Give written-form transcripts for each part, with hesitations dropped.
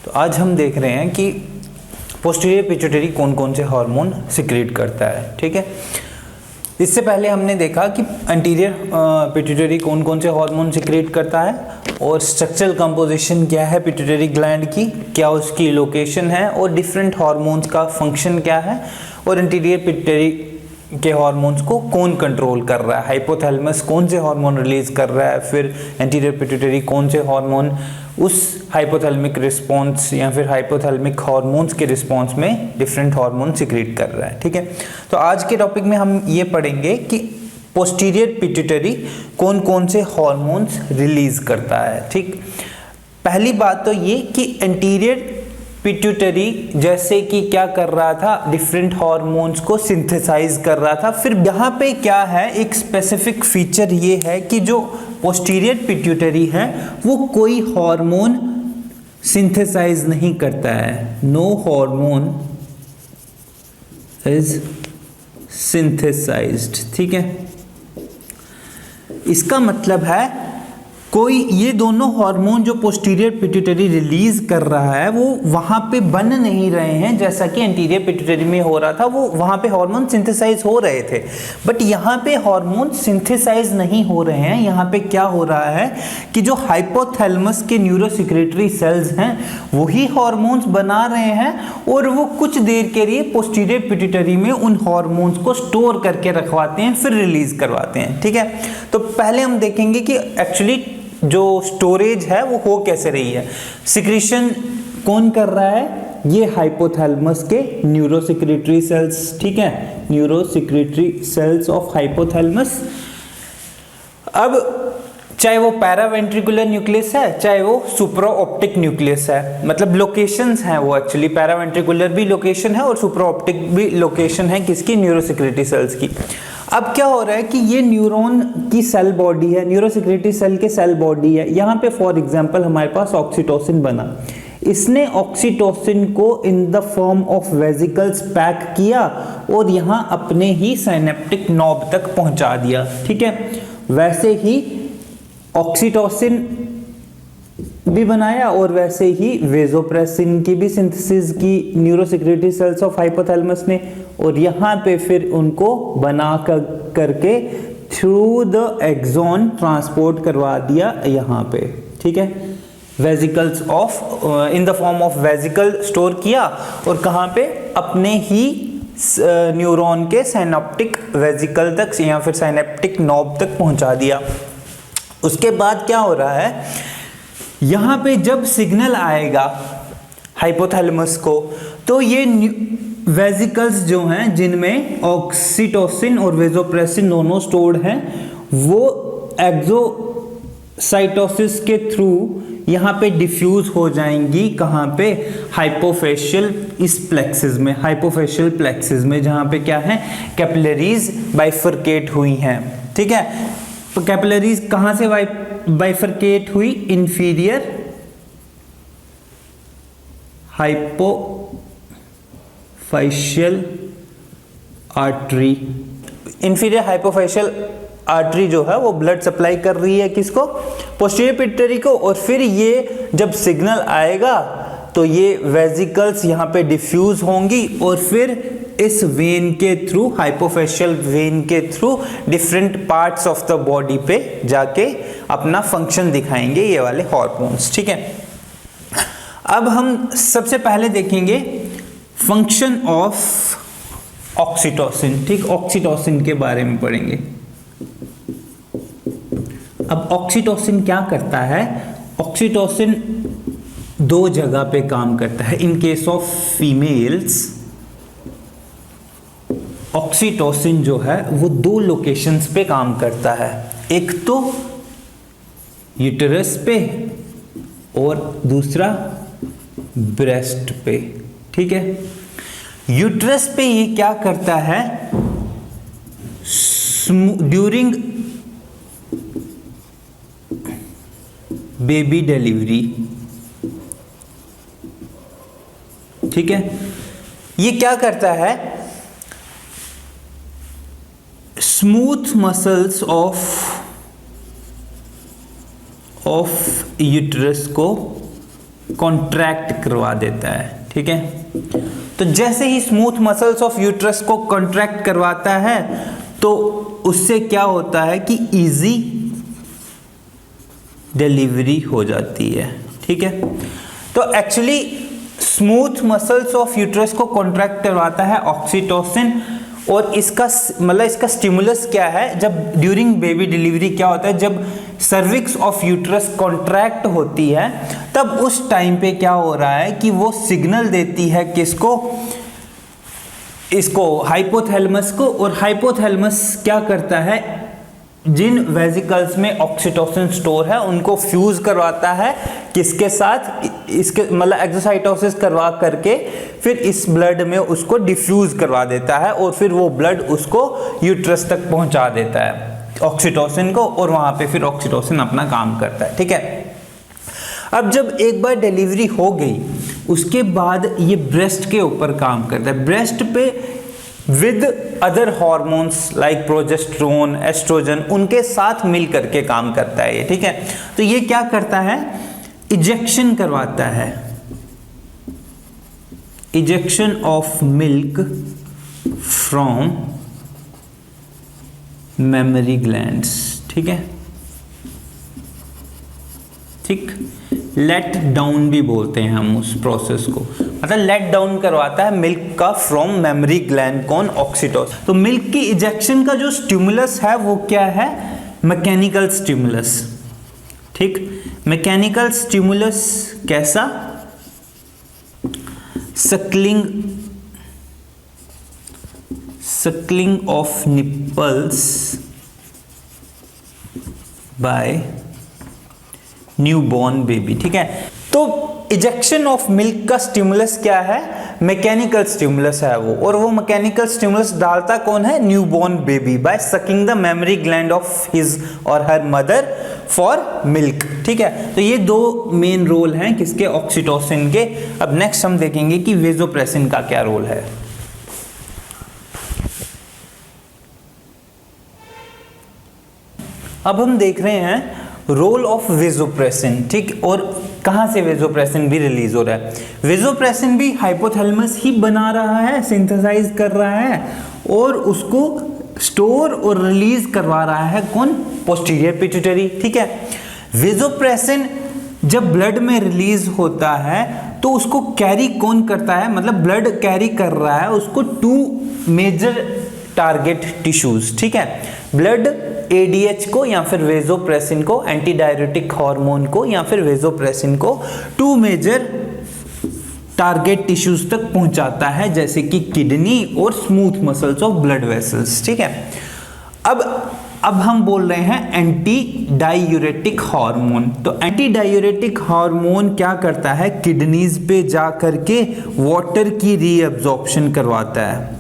तो आज हम देख रहे हैं कि पोस्टीरियर पिट्यूटरी कौन कौन से हार्मोन सिक्रीट करता है। ठीक है, इससे पहले हमने देखा कि एंटीरियर पिट्यूटरी कौन कौन से हार्मोन सिक्रीट करता है और स्ट्रक्चरल कंपोजिशन क्या है पिट्यूटरी ग्लैंड की, क्या उसकी लोकेशन है और डिफरेंट हार्मोन्स का फंक्शन क्या है, और एंटीरियर पिट्यूटरी के हार्मोन्स को कौन कंट्रोल कर रहा है, हाइपोथैलेमस कौन से हार्मोन रिलीज कर रहा है, फिर एंटीरियर पिट्यूटरी कौन से हार्मोन उस हाइपोथैलेमिक रिस्पॉन्स या फिर हाइपोथैलेमिक हार्मोन्स के रिस्पॉन्स में डिफरेंट हार्मोन सिक्रीट कर रहा है। ठीक है, तो आज के टॉपिक में हम ये पढ़ेंगे कि पोस्टीरियर पिट्यूटरी कौन कौन से हार्मोन्स रिलीज करता है। ठीक, पहली बात तो ये कि एंटीरियर पिट्यूटरी जैसे कि क्या कर रहा था, डिफरेंट हार्मोन्स को सिंथेसाइज कर रहा था। फिर यहाँ पे क्या है, एक स्पेसिफिक फीचर ये है कि जो पोस्टीरियर पिट्यूटरी है वो कोई हार्मोन सिंथेसाइज नहीं करता है। No hormone is synthesised. ठीक है, इसका मतलब है कोई ये दोनों हार्मोन जो पोस्टीरियर पिट्यूटरी रिलीज कर रहा है वो वहां पे बन नहीं रहे हैं जैसा कि एंटीरियर पिट्यूटरी में हो रहा था, वो वहां पे हार्मोन सिंथेसाइज हो रहे थे। बट यहाँ पे हार्मोन सिंथेसाइज नहीं हो रहे हैं। यहाँ पे क्या हो रहा है कि जो हाइपोथैलेमस के न्यूरोसेक्रेटरी सेल्स हैं वही हार्मोन्स बना रहे हैं और वो कुछ देर के लिए पोस्टीरियर पिट्यूटरी में उन हार्मोन्स को स्टोर करके रखवाते हैं, फिर रिलीज करवाते हैं। ठीक है, तो पहले हम देखेंगे कि एक्चुअली जो स्टोरेज है वो हो कैसे रही है। सिक्रीशन कौन कर रहा है, ये हाइपोथैलेमस के न्यूरोसेक्रेटरी सेल्स। ठीक है, न्यूरोसेक्रेटरी सेल्स ऑफ हाइपोथैलेमस। अब चाहे वो पैरावेंट्रिकुलर न्यूक्लियस है चाहे वो सुप्राऑप्टिक न्यूक्लियस है, मतलब लोकेशंस हैं वो, एक्चुअली पैरावेंट्रिकुलर भी लोकेशन है और सुप्राऑप्टिक भी लोकेशन है किसकी, न्यूरोसेक्रेटरी सेल्स की। अब क्या हो रहा है कि ये न्यूरॉन की सेल बॉडी है, न्यूरोसेक्रेटरी सेल के सेल बॉडी है। यहाँ पे फॉर एग्जांपल हमारे पास ऑक्सीटोसिन बना, इसने ऑक्सीटोसिन को in the form of vesicles pack किया और यहाँ अपने ही साइनेप्टिक नॉब तक पहुंचा दिया। ठीक है, वैसे ही ऑक्सीटोसिन भी बनाया और वैसे ही वेसोप्रेसिन की भी सिंथेसिस की न्यूरोसेक्रेटरी सेल्स ऑफ हाइपोथैलेमस ने, और यहाँ पे फिर उनको बना करके थ्रू द एक्सॉन ट्रांसपोर्ट करवा दिया यहाँ पे। ठीक है, vesicles of in the form of vesicle store किया और कहाँ पे, अपने ही न्यूरॉन के साइनेप्टिक वेसिकल तक या फिर साइनेप्टिक नॉब तक पहुंचा दिया। उसके बाद क्या हो रहा है, यहाँ पे जब सिग्नल आएगा हाइपोथैलेमस को तो ये वेसिकल्स जो हैं जिनमें ऑक्सीटोसिन और वेसोप्रेसिन दोनों स्टोर्ड हैं वो एक्सोसाइटोसिस के थ्रू यहाँ पे डिफ्यूज हो जाएंगी। कहाँ पे, हाइपोफेशियल इस प्लेक्सिस में, हाइपोफेशियल प्लेक्सिस में, जहाँ पे क्या है, कैपिलरीज बाइफरकेट हुई हैं। ठीक है, तो कैपिलरीज कहाँ से बाइफरकेट हुई, इंफीरियर हाइपोफेशियल आर्टरी। इंफीरियर हाइपोफेशियल आर्टरी जो है वो ब्लड सप्लाई कर रही है किसको, पोस्टीरियर पिट्यूटरी को, और फिर ये जब सिग्नल आएगा तो ये वेसिकल्स यहाँ पे डिफ्यूज होंगी और फिर इस वेन के थ्रू, हाइपोफेशियल वेन के through different parts of the body पे जाके अपना फंक्शन दिखाएंगे ये वाले हार्मोन्स। ठीक है, अब हम सबसे पहले देखेंगे फंक्शन ऑफ ऑक्सीटोसिन। ठीक, ऑक्सीटोसिन के बारे में पढ़ेंगे। अब ऑक्सीटोसिन क्या करता है, ऑक्सीटोसिन दो जगह पे काम करता है। In case of females oxytocin जो है वो दो लोकेशंस पे काम करता है, एक तो यूटेरस पे और दूसरा ब्रेस्ट पे। ठीक है, यूटेरस पे ये क्या करता है, ड्यूरिंग बेबी डिलीवरी। ठीक है, ये क्या करता है, स्मूथ मसल्स ऑफ यूट्रस को कॉन्ट्रैक्ट करवा देता है। ठीक है, तो जैसे ही स्मूथ मसल्स ऑफ यूट्रस को कॉन्ट्रैक्ट करवाता है तो उससे क्या होता है कि इजी डिलीवरी हो जाती है। ठीक है, तो actually smooth muscles of uterus को कॉन्ट्रैक्ट करवाता है ऑक्सीटोसिन, और इसका मतलब इसका स्टिमुलस क्या है, जब ड्यूरिंग बेबी डिलीवरी क्या होता है, जब सर्विक्स ऑफ यूट्रस कॉन्ट्रैक्ट होती है तब उस टाइम पे क्या हो रहा है कि वो सिग्नल देती है किसको, इसको हाइपोथैलेमस को, और हाइपोथैलेमस क्या करता है, जिन वेजिकल्स में ऑक्सीटोसिन स्टोर है उनको फ्यूज करवाता है किसके साथ, इसके मतलब एक्सोसाइटोसिस करवा करके फिर इस ब्लड में उसको डिफ्यूज करवा देता है, और फिर वो ब्लड उसको यूट्रस तक पहुंचा देता है ऑक्सीटोसिन को, और वहां पे फिर ऑक्सीटोसिन अपना काम करता है। ठीक है, अब जब एक बार डिलीवरी हो गई उसके बाद ये ब्रेस्ट के ऊपर काम करता है, ब्रेस्ट पे with other hormones like progesterone, oestrogen, उनके साथ मिल करके काम करता है ये। ठीक है, तो ये क्या करता है, इजेक्शन करवाता है, ejection of milk from mammary glands. ठीक है, ठीक, लेट डाउन भी बोलते हैं हम उस प्रोसेस को, मतलब लेट डाउन करवाता है मिल्क का फ्रॉम मेमोरी ग्लैंड, कौन, ऑक्सीटोसिन। तो मिल्क की इजेक्शन का जो स्टिमुलस है वो क्या है, मैकेनिकल स्टिमुलस। ठीक, मैकेनिकल स्टिमुलस कैसा, suckling of nipples by newborn baby. ठीक है, तो इजेक्शन ऑफ मिल्क का स्टिमुलस क्या है, मैकेनिकल स्टिमुलस है वो, और वो मैकेनिकल स्टिमुलस डालता कौन है, newborn baby, by sucking the memory gland of his और हर मदर फॉर मिल्क। ठीक है, तो ये दो मेन रोल हैं किसके, ऑक्सीटोसिन के। अब नेक्स्ट हम देखेंगे कि वेसोप्रेसिन का क्या रोल है। अब हम देख रहे हैं रोल ऑफ वेसोप्रेसिन। ठीक, और कहां से वेसोप्रेसिन भी रिलीज हो रहा है, वेसोप्रेसिन भी हाइपोथैलेमस ही बना रहा है, सिंथेसाइज कर रहा है, और उसको स्टोर और रिलीज करवा रहा है कौन, पोस्टीरियर पिट्यूटरी। ठीक है, वेसोप्रेसिन जब ब्लड में रिलीज होता है तो उसको कैरी कौन करता है, मतलब ब्लड कैरी कर रहा है उसको टू मेजर टारगेट टिश्यूज। ठीक है, ब्लड एडीएच को या फिर वेसोप्रेसिन को, एंटी डायरेटिक हार्मोन को या फिर वेसोप्रेसिन को टू मेजर टारगेट टिश्यूज तक पहुंचाता है, जैसे कि किडनी और smooth muscles of blood vessels. ठीक है, अब हम बोल रहे हैं एंटी डायूरेटिक हार्मोन। तो एंटी डायूरेटिक हार्मोन क्या करता है, किडनीज पे जा करके वाटर की रीअब्जॉर्प्शन करवाता है,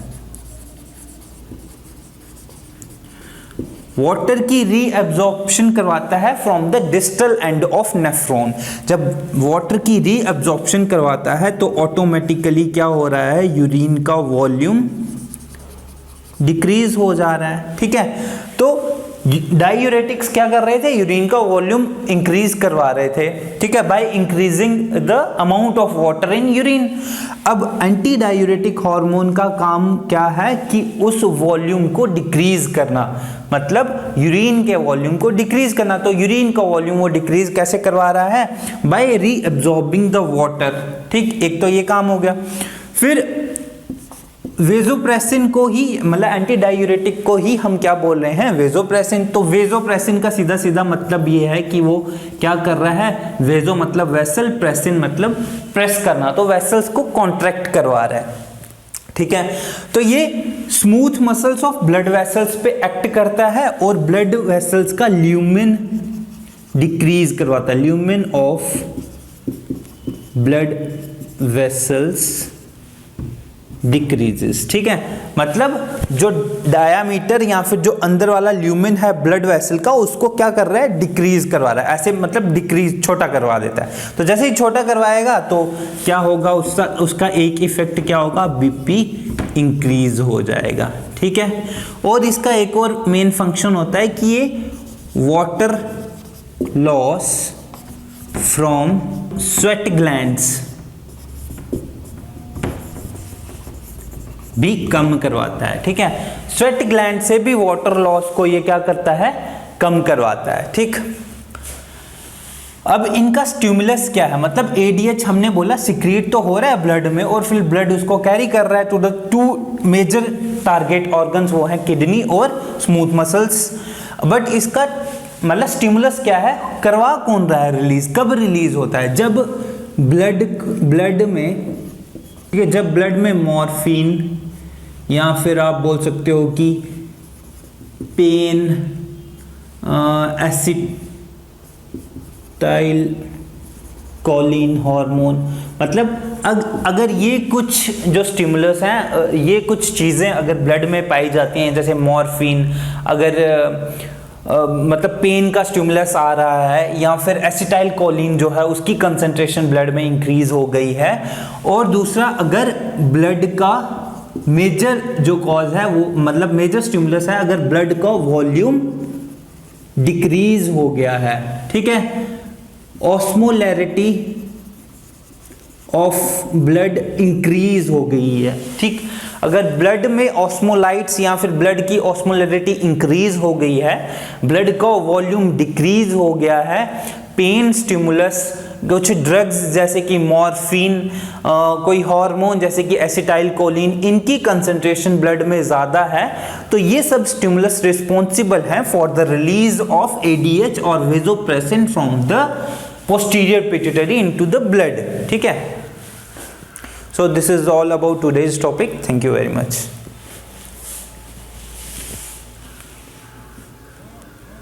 वाटर की रीअब्जॉर्प्शन करवाता है from the distal end of nephron. जब वाटर की रीअब्जॉर्प्शन करवाता है तो ऑटोमेटिकली क्या हो रहा है, यूरिन का वॉल्यूम डिक्रीज हो जा रहा है। ठीक है, तो डायूरेटिक्स क्या कर रहे थे, यूरिन का वॉल्यूम इंक्रीज करवा रहे थे। ठीक है, by increasing the amount of water in urine. अब एंटी डायूरेटिक हार्मोन का काम क्या है कि उस वॉल्यूम को डिक्रीज करना, मतलब यूरिन के वॉल्यूम को डिक्रीज करना। तो यूरिन का वॉल्यूम वो डिक्रीज कैसे करवा रहा है, बाय रीअब्सॉर्बिंग द वाटर। ठीक, एक तो ये काम हो गया। फिर वेसोप्रेसिन को ही, मतलब एंटी डायूरेटिक को ही हम क्या बोल रहे हैं, वेसोप्रेसिन। तो वेसोप्रेसिन का सीधा सीधा मतलब ये है कि वो क्या कर रहा है, वेसो मतलब वेसल, प्रेसिन मतलब प्रेस करना, तो वेसल्स को कॉन्ट्रैक्ट करवा रहा है। ठीक है, तो ये smooth muscles of blood vessels पे एक्ट करता है और ब्लड वेसल्स का ल्यूमेन डिक्रीज करवाता है, lumen of blood vessels decreases. ठीक है, मतलब जो डायामीटर या फिर जो अंदर वाला ल्यूमेन है ब्लड वेसल का, उसको क्या कर रहा है, डिक्रीज करवा रहा है, ऐसे मतलब डिक्रीज, छोटा करवा देता है। तो जैसे ही छोटा करवाएगा तो क्या होगा, उसका एक इफेक्ट क्या होगा, बीपी इंक्रीज हो जाएगा। ठीक है, और इसका एक और मेन फंक्शन होता है कि ये water loss from sweat glands भी कम करवाता है। ठीक है, स्वेट ग्लैंड से भी वाटर लॉस को ये क्या करता है, कम करवाता है। ठीक, अब इनका स्टिमुलस क्या है, मतलब एडीएच हमने बोला सिक्रीट तो हो रहा है ब्लड में और फिर ब्लड उसको कैरी कर रहा है to the two major target organs, वो है किडनी और स्मूथ मसल्स। बट इसका मतलब स्टिमुलस क्या है, करवा कौन रहा है रिलीज, कब रिलीज होता है, जब ब्लड में, ठीक है, जब ब्लड में मॉर्फिन या फिर आप बोल सकते हो कि पेन एसिटाइल कोलिन हार्मोन, मतलब अगर ये कुछ जो स्टिमुलस हैं, ये कुछ चीज़ें अगर ब्लड में पाई जाती हैं, जैसे मॉर्फिन, अगर मतलब पेन का स्टिमुलस आ रहा है, या फिर एसिटाइल कोलिन जो है उसकी कंसंट्रेशन ब्लड में इंक्रीज हो गई है, और दूसरा अगर ब्लड का मेजर जो कॉज है वो मतलब मेजर स्टिमुलस है, अगर ब्लड का वॉल्यूम डिक्रीज हो गया है, ठीक है, ऑस्मोलैरिटी ऑफ ब्लड इंक्रीज हो गई है। ठीक, अगर ब्लड में ऑस्मोलाइट्स या फिर ब्लड की ऑस्मोलैरिटी इंक्रीज हो गई है, ब्लड का वॉल्यूम डिक्रीज हो गया है, पेन स्टिमुलस, कुछ ड्रग्स जैसे कि मॉर्फिन, कोई हार्मोन जैसे कि एसिटाइल कोलिन, इनकी कंसंट्रेशन ब्लड में ज़्यादा है, तो ये सब स्टिमुलस रिस्पॉन्सिबल हैं for the release of ADH और vasopressin from the posterior pituitary into the blood. ठीक है, so this is all about today's topic. Thank you very much.